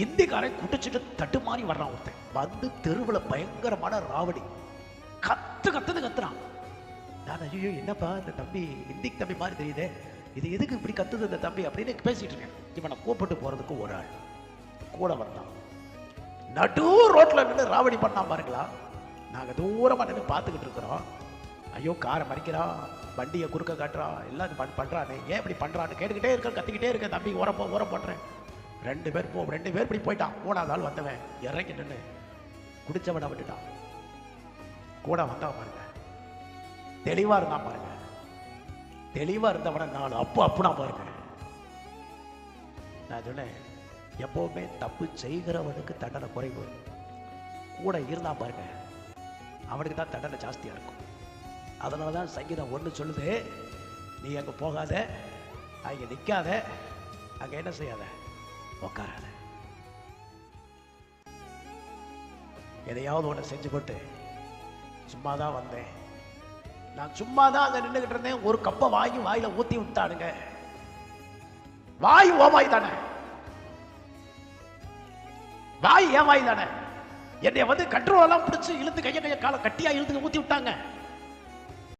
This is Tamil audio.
இந்திக்காரன் குடிச்சிட்டு தட்டு மாறி வர்றான். ஒருத்தன் வந்து தெருவில் பயங்கரமான ராவடி கத்துறான். நான் ஐயோ என்னப்பா இந்த தம்பி இந்திக்கு தம்பி மாதிரி தெரியுதே, இது எதுக்கு இப்படி கத்துது இந்த தம்பி அப்படின்னு பேசிட்டு இருக்கேன். இவனை கூப்பிட்டு போறதுக்கு ஒரு ஆள் கூட வந்தான். நடு ரோட்ல நின்று ராவடி பண்ணான் பாருங்களா. நாங்க தூரமா நின்று பார்த்துக்கிட்டு இருக்கிறோம். ஐயோ காரை மறிக்கிறான், வண்டியை குறுக்க காட்டுறான், எல்லாம் பண்றானே, ஏன் இப்படி பண்றான்னு கேட்டுக்கிட்டே இருக்க, கத்திக்கிட்டே இருக்க. தம்பி ஓரம் பண்றேன். ரெண்டு பேர் இப்படி போயிட்டான். மூணாவது ஆள் வந்தவன் இறங்கி நின்று குடிச்சவனை விட்டுட்டான். கூட வந்தவன் பாருங்க, தெளிவா இருந்தான் பாருங்க. தெளிவா இருந்தவன 4 அப்புனா பாருங்க. நான் சொன்னேன், எப்பவுமே தப்பு செய்கிறவனுக்கு தண்டனை குறைவு, கூட இருந்தா பாருங்க அவனுக்கு தான் தண்டனை ஜாஸ்தியா இருக்கும். அதனாலதான் சங்கீதம் 1 சொல்லுது, நீ அங்க போகாத, அங்க நிக்காத, அங்க என்ன செய்யாத, உட்காராத. எதையாவது ஒன்று செஞ்சு போட்டு சும்மாதான் வந்தேன், நான் சும்மாதான் அங்க நின்றுகிட்டு இருந்தேன். ஒரு கப்பை வாங்கி வாயில ஊத்தி விட்டானுங்க. வாய் ஓவாய் தானே, வாய் ஏன் வாய் தானே. என்னை வந்து கண்ட்ரோல் எல்லாம் பிடிச்சு இழுத்து கையை காலை கட்டியா இழுத்து ஊத்தி விட்டாங்க.